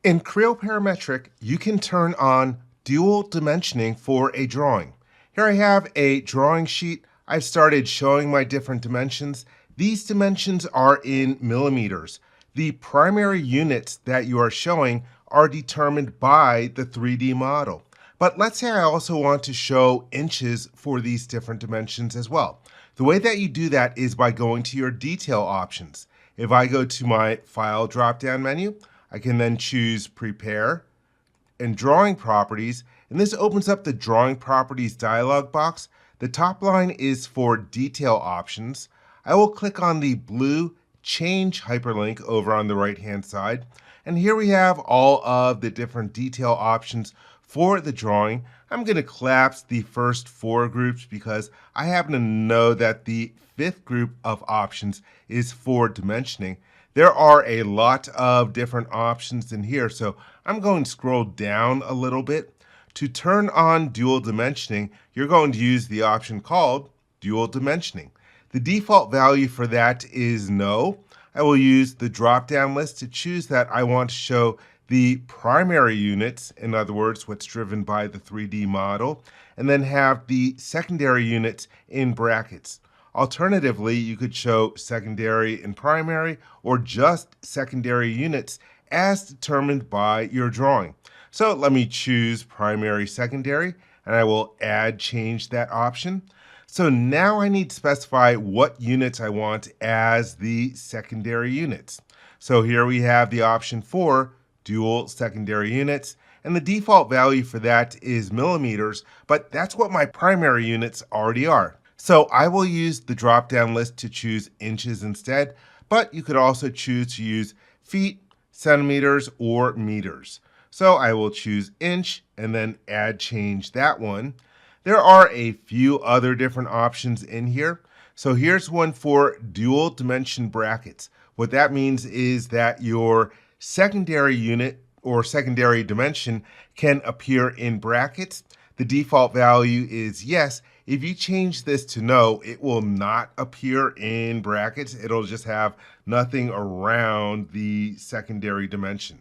In Creo Parametric, you can turn on dual dimensioning for a drawing. Here I have a drawing sheet. I've started showing my different dimensions. These dimensions are in millimeters. The primary units that you are showing are determined by the 3D model. But let's say I also want to show inches for these different dimensions as well. The way that you do that is by going to your detail options. If I go to my File drop-down menu, I can then choose Prepare and Drawing Properties, and this opens up the Drawing Properties dialog box. The top line is for detail options. I will click on the blue Change hyperlink over on the right-hand side, and here we have all of the different detail options for the drawing. I'm going to collapse the first 4 groups because I happen to know that the 5th group of options is for dimensioning. There are a lot of different options in here, so I'm going to scroll down a little bit. To turn on dual dimensioning, you're going to use the option called dual dimensioning. The default value for that is no. I will use the drop-down list to choose that I want to show the primary units, in other words, what's driven by the 3D model, and then have the secondary units in brackets. Alternatively, you could show secondary and primary, or just secondary units as determined by your drawing. So let me choose primary, secondary, and I will change that option. So now I need to specify what units I want as the secondary units. So here we have the option for dual secondary units, and the default value for that is millimeters, but that's what my primary units already are. So I will use the drop-down list to choose inches instead, but you could also choose to use feet, centimeters, or meters. So I will choose inch and then change that one. There are a few other different options in here. So here's one for dual dimension brackets. What that means is that your secondary unit or secondary dimension can appear in brackets. The default value is yes. If you change this to no, it will not appear in brackets. It'll just have nothing around the secondary dimension.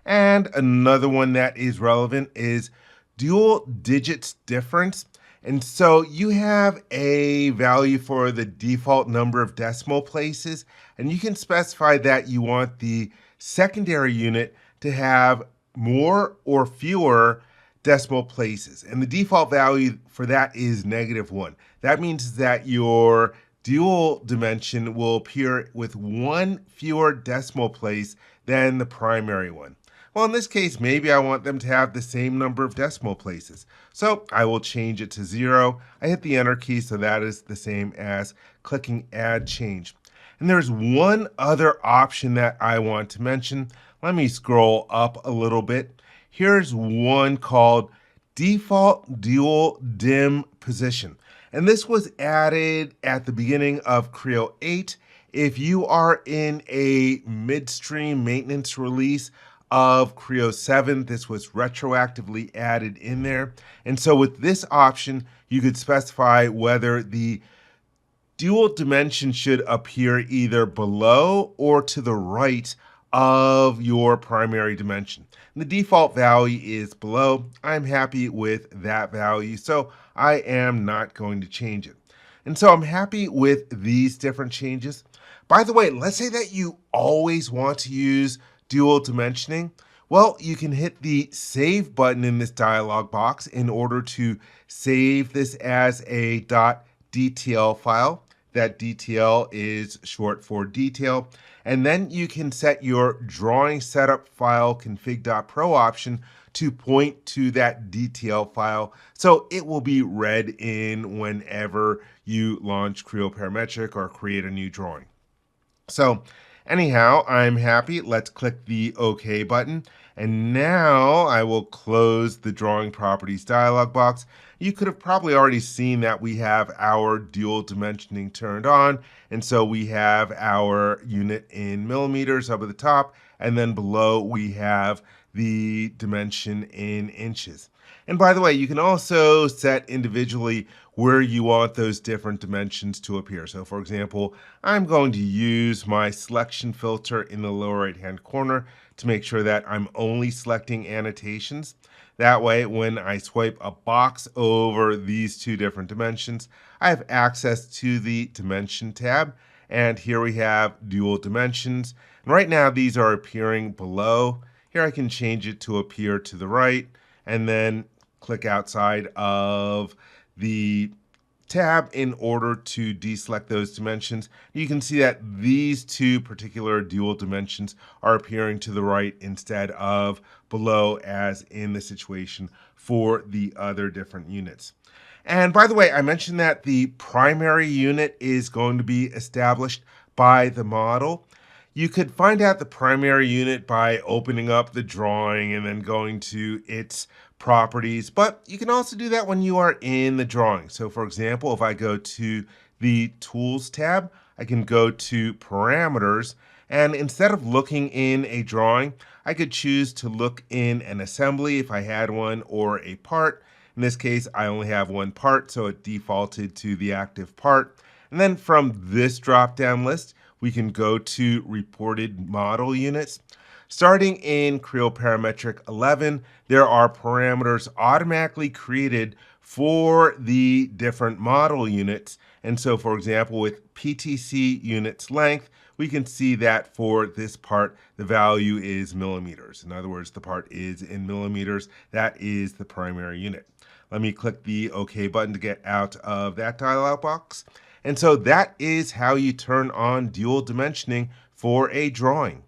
And another one that is relevant is dual digits difference. And so you have a value for the default number of decimal places, and you can specify that you want the secondary unit to have more or fewer decimal places. And the default value for that is -1. That means that your dual dimension will appear with 1 fewer decimal place than the primary one. Well, in this case, maybe I want them to have the same number of decimal places. So I will change it to 0. I hit the Enter key, so that is the same as clicking Add Change. And there's one other option that I want to mention. Let me scroll up a little bit. Here's one called Default Dual Dim Position. And this was added at the beginning of Creo 8. If you are in a midstream maintenance release of Creo 7, this was retroactively added in there. And so with this option, you could specify whether the dual dimension should appear either below or to the right of your primary dimension. And the default value is below. I'm happy with that value, so I am not going to change it. And so I'm happy with these different changes. By the way, let's say that you always want to use dual dimensioning. Well, you can hit the Save button in this dialog box in order to save this as a .dtl file. That DTL is short for detail. And then you can set your drawing setup file config.pro option to point to that DTL file, so it will be read in whenever you launch Creo Parametric or create a new drawing. So anyhow, I'm happy. Let's click the OK button. And now I will close the Drawing Properties dialog box. You could have probably already seen that we have our dual dimensioning turned on. And so we have our unit in millimeters up at the top and then below we have the dimension in inches. And by the way, you can also set individually where you want those different dimensions to appear. So for example, I'm going to use my selection filter in the lower right-hand corner to make sure that I'm only selecting annotations. That way, when I swipe a box over these two different dimensions, I have access to the Dimension tab. And here we have dual dimensions. And right now, these are appearing below. Here I can change it to appear to the right, and then click outside of the tab in order to deselect those dimensions. You can see that these two particular dual dimensions are appearing to the right instead of below, as in the situation for the other different units. And by the way, I mentioned that the primary unit is going to be established by the model. You could find out the primary unit by opening up the drawing and then going to its properties, but you can also do that when you are in the drawing. So for example, if I go to the Tools tab, I can go to Parameters, and instead of looking in a drawing, I could choose to look in an assembly if I had one, or a part. In this case, I only have one part, so it defaulted to the active part. And then from this drop-down list, we can go to Reported Model Units. Starting in Creo Parametric 11, there are parameters automatically created for the different model units. And so, for example, with PTC units length, we can see that for this part, the value is millimeters. In other words, the part is in millimeters. That is the primary unit. Let me click the OK button to get out of that dialog box. And so that is how you turn on dual dimensioning for a drawing.